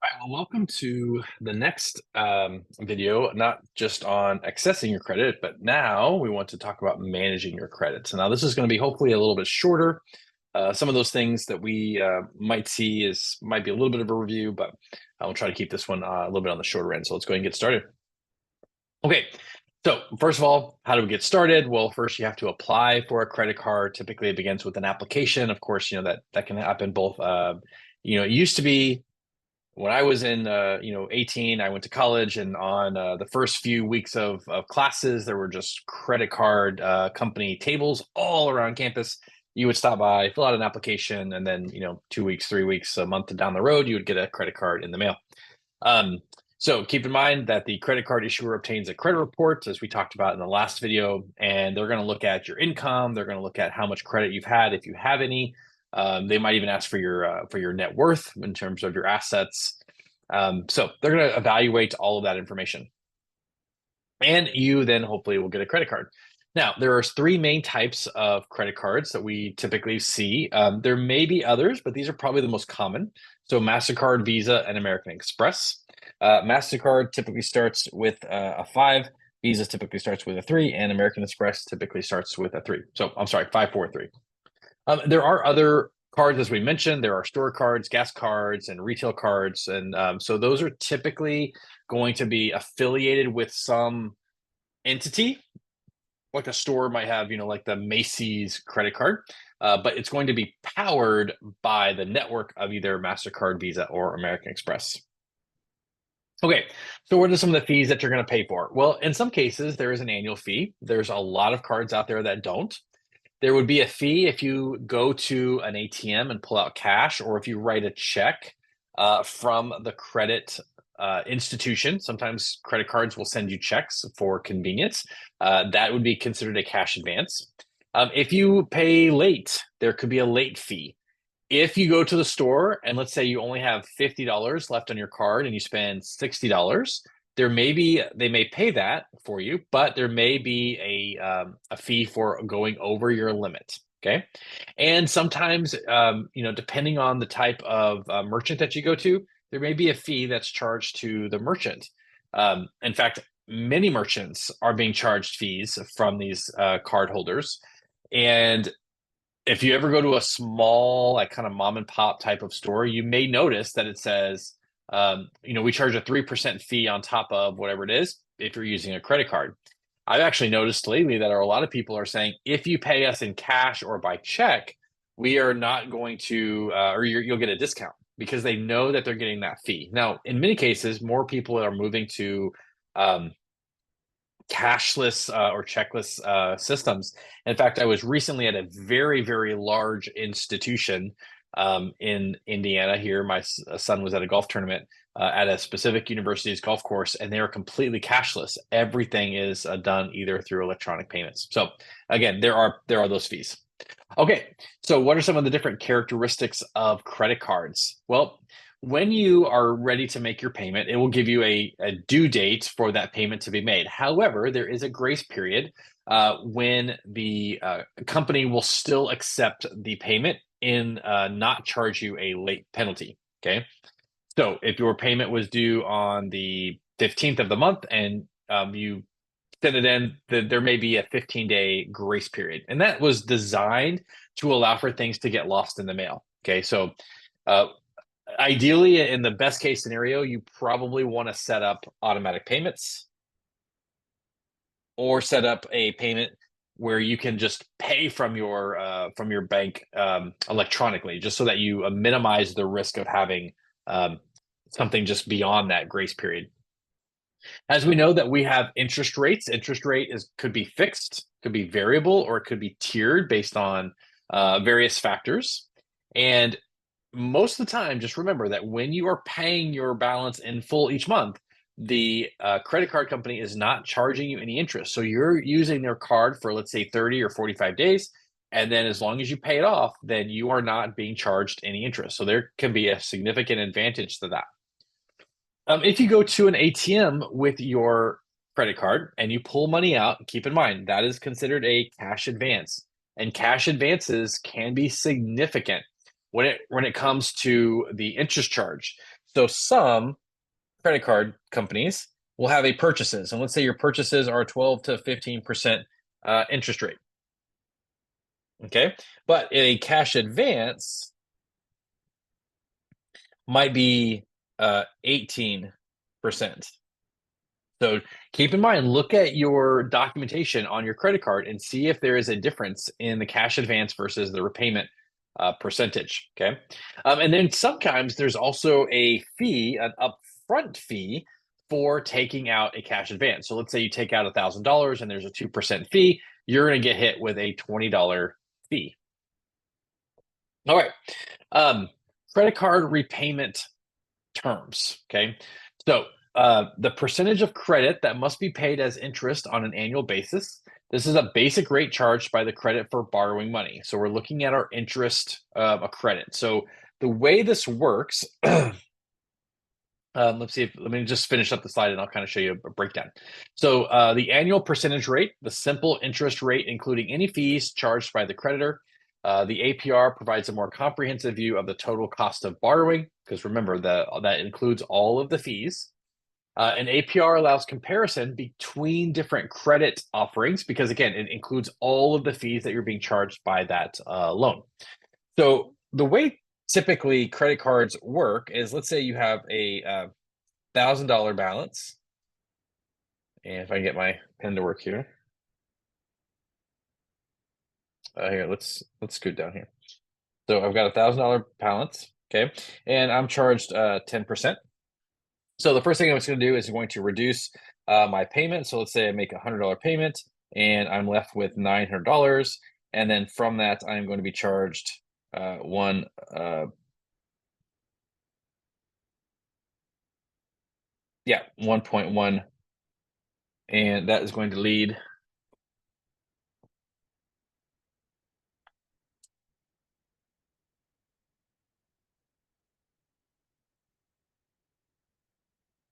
Right, well, welcome to the next video, not just on accessing your credit, but now we want to talk about managing your credit. So now this is going to be hopefully a little bit shorter. Some of those things that we might see might be a little bit of a review, but I will try to keep this one a little bit on the shorter end. So let's go ahead and get started. Okay, so first of all, how do we get started? Well, first you have to apply for a credit card. Typically, it begins with an application. Of course, that can happen both. It used to be when I was in 18, I went to college, and on the first few weeks of classes, there were just credit card company tables all around campus. You would stop by, fill out an application, and then 2 weeks, 3 weeks, a month down the road, you would get a credit card in the mail. Um, so keep in mind that the credit card issuer obtains a credit report, as we talked about in the last video, and they're going to look at your income. They're going to look at how much credit you've had, if you have any. They might even ask for your net worth in terms of your assets. So they're going to evaluate all of that information, and you then hopefully will get a credit card. Now, there are three main types of credit cards that we typically see. There may be others, but these are probably the most common. So MasterCard, Visa, and American Express. MasterCard typically starts with a 5, Visa typically starts with a 3, and American Express typically starts with a 3. So I'm sorry, 5, 4, 3. There are other cards, as we mentioned. There are store cards, gas cards, and retail cards. And so those are typically going to be affiliated with some entity, like a store might have, like the Macy's credit card, but it's going to be powered by the network of either MasterCard, Visa, or American Express. Okay, so what are some of the fees that you're going to pay for? Well, in some cases, there is an annual fee. There's a lot of cards out there that don't. There would be a fee if you go to an ATM and pull out cash, or if you write a check from the credit institution. Sometimes credit cards will send you checks for convenience. That would be considered a cash advance. If you pay late, there could be a late fee. If you go to the store and let's say you only have $50 left on your card and you spend $60, they may pay that for you, but there may be a fee for going over your limit. Okay, and sometimes depending on the type of merchant that you go to, there may be a fee that's charged to the merchant. In fact, many merchants are being charged fees from these card holders, and if you ever go to a small, like kind of mom and pop type of store, you may notice that it says, we charge a 3% fee on top of whatever it is if you're using a credit card. I've actually noticed lately that a lot of people are saying, if you pay us in cash or by check, we are not going to, or you'll get a discount, because they know that they're getting that fee. Now, in many cases, more people are moving to cashless or checkless systems. In fact, I was recently at a very, very large institution in Indiana here. My son was at a golf tournament at a specific university's golf course, and they are completely cashless. Everything is done either through electronic payments. So again, there are those fees. Okay, so what are some of the different characteristics of credit cards? Well, when you are ready to make your payment, it will give you a due date for that payment to be made. However, there is a grace period when the company will still accept the payment and not charge you a late penalty. Okay, so if your payment was due on the 15th of the month and you send it in, there may be a 15-day grace period, and that was designed to allow for things to get lost in the mail. Okay, so ideally, in the best case scenario, you probably want to set up automatic payments or set up a payment where you can just pay from your bank electronically, just so that you minimize the risk of having something just beyond that grace period. As we know that we have interest rates, interest rate could be fixed, could be variable, or it could be tiered based on various factors. And most of the time, just remember that when you are paying your balance in full each month, the credit card company is not charging you any interest. So you're using their card for, let's say, 30 or 45 days. And then as long as you pay it off, then you are not being charged any interest. So there can be a significant advantage to that. If you go to an ATM with your credit card and you pull money out, keep in mind that is considered a cash advance, and cash advances can be significant when it comes to the interest charge. So some credit card companies will have a purchases, and let's say your purchases are 12 to 15% interest rate. Okay, but a cash advance might be 18%. So keep in mind, look at your documentation on your credit card and see if there is a difference in the cash advance versus the repayment percentage. Okay. And then sometimes there's also a fee, an upfront fee for taking out a cash advance. So let's say you take out $1,000 and there's a 2% fee, you're going to get hit with a $20 fee. All right. Credit card repayment terms. Okay. So the percentage of credit that must be paid as interest on an annual basis. This is a basic rate charged by the credit for borrowing money. So we're looking at our interest a credit. So the way this works, let me just finish up the slide and I'll kind of show you a breakdown. So the annual percentage rate, the simple interest rate, including any fees charged by the creditor. The APR provides a more comprehensive view of the total cost of borrowing, because remember that includes all of the fees. An APR allows comparison between different credit offerings because, again, it includes all of the fees that you're being charged by that loan. So the way typically credit cards work is, let's say you have a $1,000 balance. And if I can get my pen to work here. Here, let's scoot down here. So I've got a $1,000 balance, okay, and I'm charged 10%. So the first thing I'm just going to do is going to reduce my payment. So let's say I make a $100 payment, and I'm left with $900, and then from that I'm going to be charged 1.1, and that is going to lead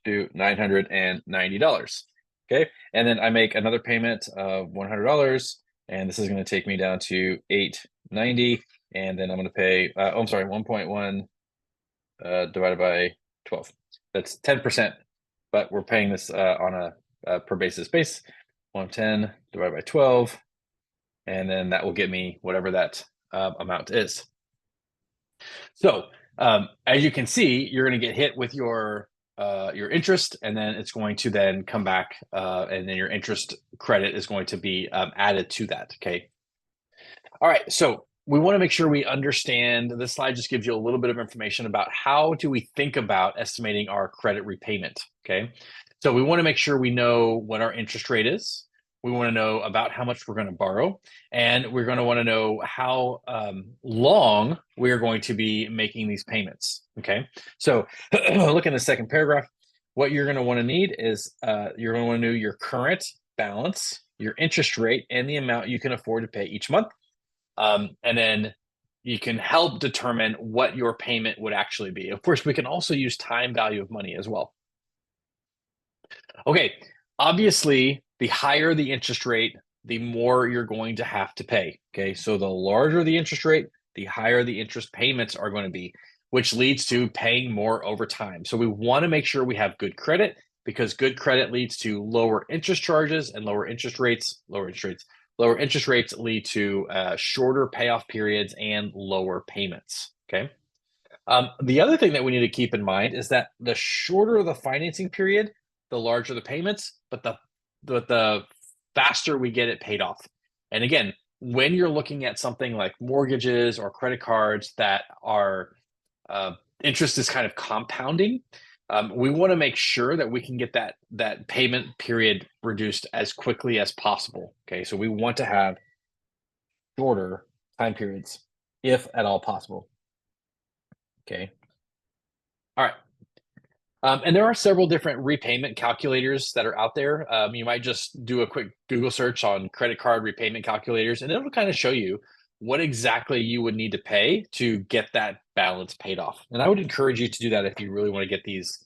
to $990. Okay, and then I make another payment of $100, and this is going to take me down to $890, and then I'm going to pay. I'm sorry, 1.1 divided by 12. That's 10%, but we're paying this on a per basis base. 110 divided by 12, and then that will get me whatever that amount is. So as you can see, you're going to get hit with your interest, and then it's going to then come back, and then your interest credit is going to be added to that. Okay. All right. So we want to make sure we understand. This slide just gives you a little bit of information about how do we think about estimating our credit repayment. Okay. So we want to make sure we know what our interest rate is. We want to know about how much we're going to borrow, and we're going to want to know how long we're going to be making these payments. Okay, so look in the second paragraph. What you're going to want to need is you're going to want to know your current balance, your interest rate, and the amount you can afford to pay each month. And then you can help determine what your payment would actually be. Of course, we can also use time value of money as well. Okay, obviously, the higher the interest rate, the more you're going to have to pay. Okay, so the larger the interest rate, the higher the interest payments are going to be, which leads to paying more over time. So we want to make sure we have good credit, because good credit leads to lower interest charges, and lower interest rates lead to shorter payoff periods and lower payments. Okay. The other thing that we need to keep in mind is that the shorter the financing period, the larger the payments, but the faster we get it paid off. And again, when you're looking at something like mortgages or credit cards that are interest is kind of compounding, we want to make sure that we can get that payment period reduced as quickly as possible. Okay, so we want to have shorter time periods, if at all possible. Okay. All right. And there are several different repayment calculators that are out there. You might just do a quick Google search on credit card repayment calculators, and it'll kind of show you what exactly you would need to pay to get that balance paid off. And I would encourage you to do that if you really want to get these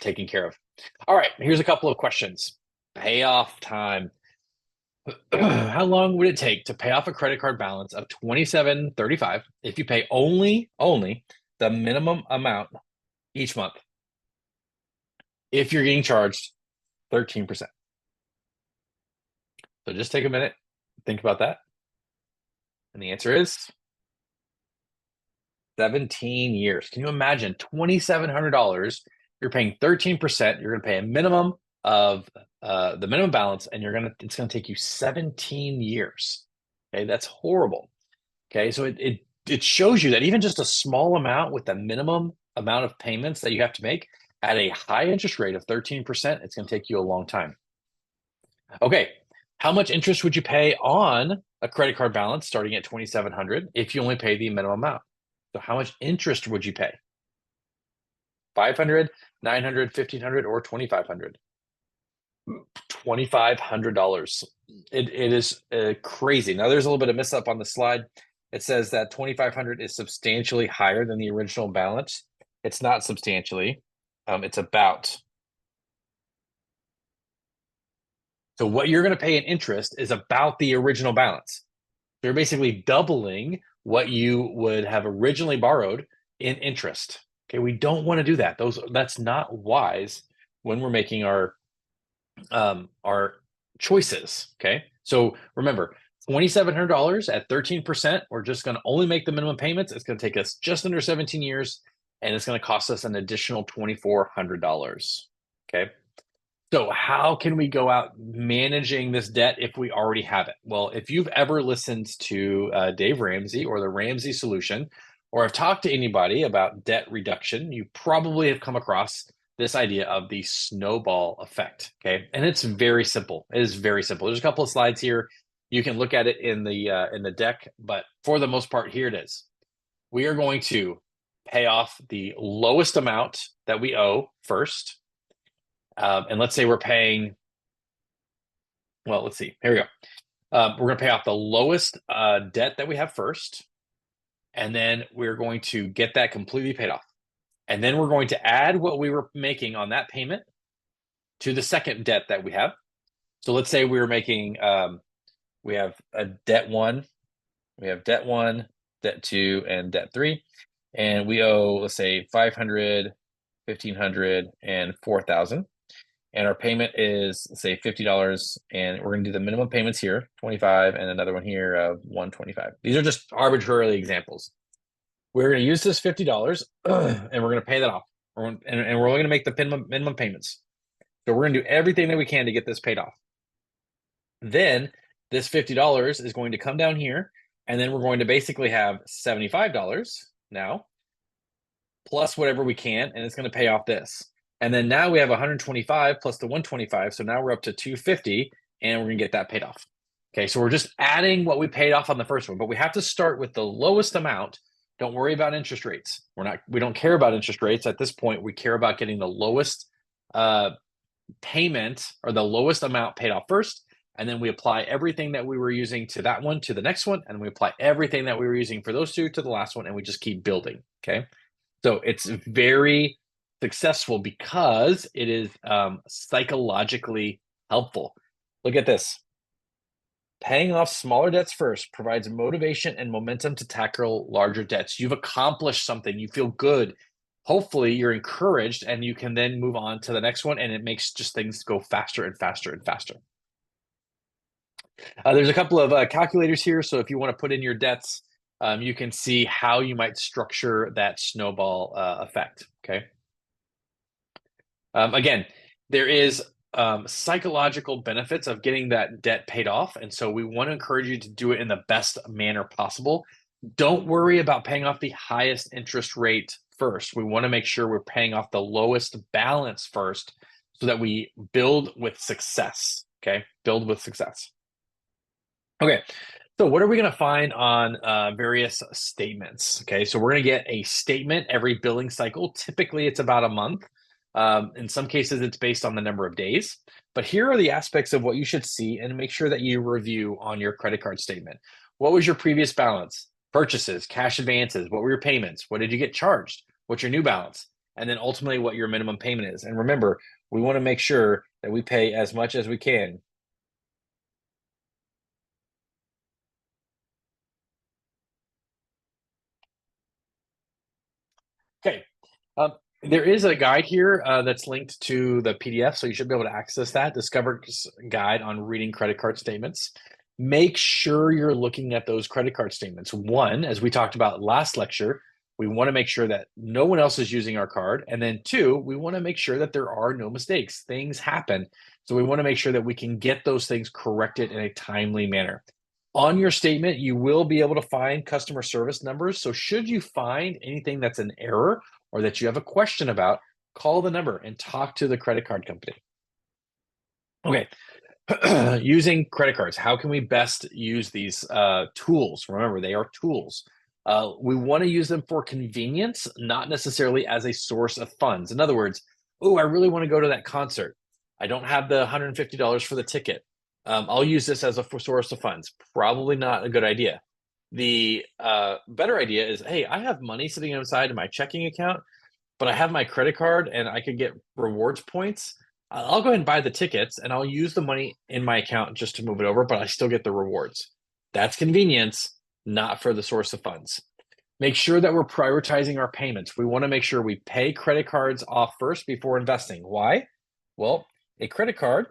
taken care of. All right, here's a couple of questions. Payoff time. How long would it take to pay off a credit card balance of $27.35 if you pay only the minimum amount each month if you're getting charged 13%. So just take a minute, think about that. And the answer is 17 years. Can you imagine $2,700? You're paying 13%. You're going to pay a minimum of the minimum balance, and it's going to take you 17 years. Okay, that's horrible. Okay, so it shows you that even just a small amount with the minimum amount of payments that you have to make at a high interest rate of 13%, it's going to take you a long time. Okay, how much interest would you pay on a credit card balance starting at 2,700 if you only pay the minimum amount? So how much interest would you pay? 500, 900, 1,500, or 2,500? $2,500. It is crazy. Now there's a little bit of miss up on the slide. It says that 2,500 is substantially higher than the original balance. It's not substantially. It's about. So what you're going to pay in interest is about the original balance. You're basically doubling what you would have originally borrowed in interest. Okay, we don't want to do that. That's not wise when we're making our choices. Okay, so remember, $2,700 at 13%. We're just going to only make the minimum payments. It's going to take us just under 17 years, and it's going to cost us an additional $2,400. Okay. So how can we go out managing this debt if we already have it? Well, if you've ever listened to Dave Ramsey or the Ramsey Solution, or have talked to anybody about debt reduction, you probably have come across this idea of the snowball effect. Okay, and it's very simple. It is very simple. There's a couple of slides here. You can look at it in the deck, but for the most part, here it is. We are going to pay off the lowest amount that we owe first. And let's say we're paying, well, let's see, here we go. We're going to pay off the lowest debt that we have first, and then we're going to get that completely paid off. And then we're going to add what we were making on that payment to the second debt that we have. So let's say we were making, we have a debt one, we have debt one, debt two, and debt three. And we owe, let's say, 500, 1,500, and 4,000. And our payment is, let's say, $50, and we're going to do the minimum payments here, 25, and another one here of 125. These are just arbitrarily examples. We're going to use this $50, and we're going to pay that off, and we're only going to make the minimum payments. So we're going to do everything that we can to get this paid off. Then this $50 is going to come down here, and then we're going to basically have $75 now, plus whatever we can, and it's going to pay off this. And then now we have 125 plus the 125. So now we're up to 250, and we're going to get that paid off. Okay, so we're just adding what we paid off on the first one, but we have to start with the lowest amount. Don't worry about interest rates. We don't care about interest rates at this point. We care about getting the lowest payment or the lowest amount paid off first. And then we apply everything that we were using to that one to the next one. And we apply everything that we were using for those two to the last one. And we just keep building. Okay, so it's very successful because it is psychologically helpful. Look at this. Paying off smaller debts first provides motivation and momentum to tackle larger debts. You've accomplished something. You feel good. Hopefully, you're encouraged, and you can then move on to the next one, and it makes just things go faster and faster and faster. There's a couple of calculators here. So if you want to put in your debts, you can see how you might structure that snowball effect. Okay. Again, there is psychological benefits of getting that debt paid off. And so we want to encourage you to do it in the best manner possible. Don't worry about paying off the highest interest rate first. We want to make sure we're paying off the lowest balance first so that we build with success. Okay, build with success. Okay, so what are we going to find on various statements? Okay, so we're going to get a statement every billing cycle. Typically, it's about a month. In some cases, it's based on the number of days. But here are the aspects of what you should see and make sure that you review on your credit card statement. What was your previous balance? Purchases, cash advances, what were your payments? What did you get charged? What's your new balance? And then ultimately what your minimum payment is. And remember, we want to make sure that we pay as much as we can. Okay. There is a guide here that's linked to the PDF, so you should be able to access that. Discover's guide on reading credit card statements. Make sure you're looking at those credit card statements. One, as we talked about last lecture, we want to make sure that no one else is using our card. And then two, we want to make sure that there are no mistakes. Things happen. So we want to make sure that we can get those things corrected in a timely manner. On your statement, you will be able to find customer service numbers. So should you find anything that's an error or that you have a question about, call the number and talk to the credit card company. Okay, using credit cards, how can we best use these tools? Remember, they are tools. We want to use them for convenience, not necessarily as a source of funds. In other words, oh, I really want to go to that concert. I don't have the $150 for the ticket. I'll use this as a source of funds. Probably not a good idea. The better idea is, hey, I have money sitting inside of my checking account, but I have my credit card and I could get rewards points. I'll go ahead and buy the tickets and I'll use the money in my account just to move it over, but I still get the rewards. That's convenience, not for the source of funds. Make sure that we're prioritizing our payments. We want to make sure we pay credit cards off first before investing. Why? Well, a credit card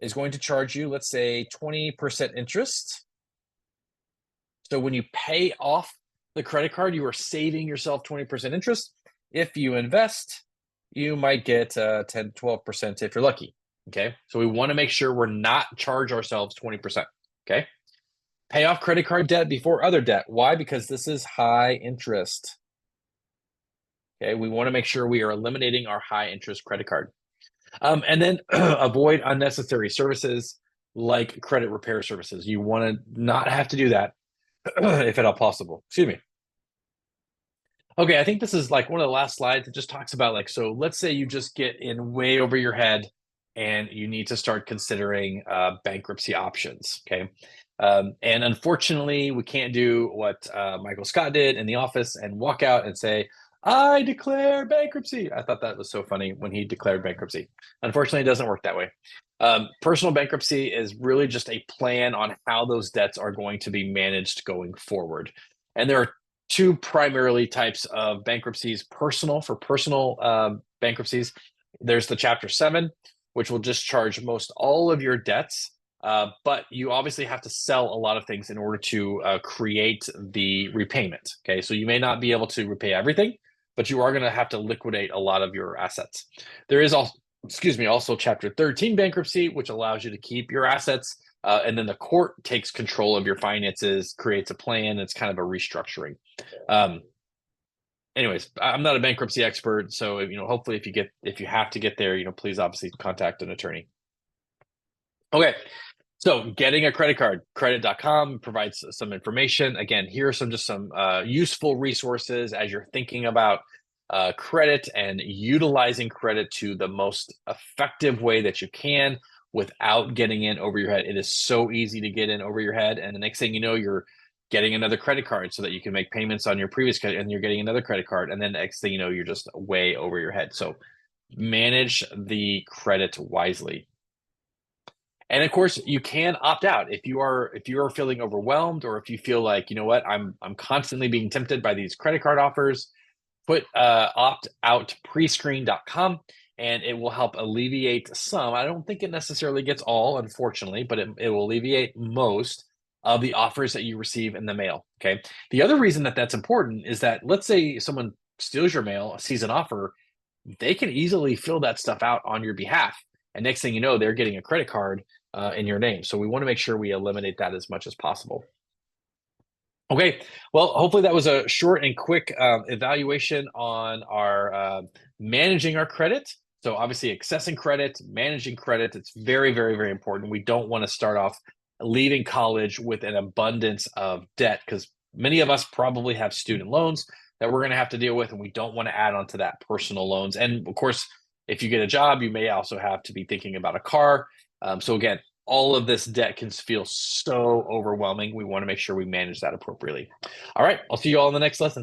is going to charge you, let's say, 20% interest. So when you pay off the credit card, you are saving yourself 20% interest. If you invest, you might get 10, 12% if you're lucky. Okay. So we want to make sure we're not charge ourselves 20%. Okay. Pay off credit card debt before other debt. Why? Because this is high interest. Okay. We want to make sure we are eliminating our high interest credit card. And then avoid unnecessary services like credit repair services. You want to not have to do that if at all possible. Excuse me. Okay, I think this is like one of the last slides that just talks about like, so let's say you just get in way over your head and you need to start considering bankruptcy options. Okay. And unfortunately, we can't do what Michael Scott did in The Office and walk out and say, I declare bankruptcy. I thought that was so funny when he declared bankruptcy. Unfortunately, it doesn't work that way. Personal bankruptcy is really just a plan on how those debts are going to be managed going forward. And there are two primarily types of bankruptcies: personal, for personal bankruptcies. There's the Chapter 7, which will discharge most all of your debts, but you obviously have to sell a lot of things in order to create the repayment. Okay, so you may not be able to repay everything, but you are going to have to liquidate a lot of your assets. There is also, also Chapter 13 bankruptcy, which allows you to keep your assets, and then the court takes control of your finances, creates a plan. It's kind of a restructuring. Anyways, I'm not a bankruptcy expert, so hopefully if you have to get there, please obviously contact an attorney. Okay. So getting a credit card, credit.com provides some information. Again, here are some useful resources as you're thinking about credit and utilizing credit to the most effective way that you can without getting in over your head. It is so easy to get in over your head. And the next thing you know, you're getting another credit card so that you can make payments on your previous credit, and you're getting another credit card. And then the next thing you know, you're just way over your head. So manage the credit wisely. And of course, you can opt out if you are feeling overwhelmed, or if you feel like, you know what, I'm constantly being tempted by these credit card offers. Put optoutprescreen.com, and it will help alleviate some. I don't think it necessarily gets all, unfortunately, but it will alleviate most of the offers that you receive in the mail. Okay. The other reason that that's important is that, let's say someone steals your mail, sees an offer, they can easily fill that stuff out on your behalf. And next thing you know, they're getting a credit card in your name. So we want to make sure we eliminate that as much as possible. Okay, well, hopefully that was a short and quick evaluation on our managing our credit. So obviously accessing credit, managing credit, it's very, very, very important. We don't want to start off leaving college with an abundance of debt, because many of us probably have student loans that we're going to have to deal with, and we don't want to add on to that personal loans. And of course, if you get a job, you may also have to be thinking about a car. So again, all of this debt can feel so overwhelming. We want to make sure we manage that appropriately. All right, I'll see you all in the next lesson.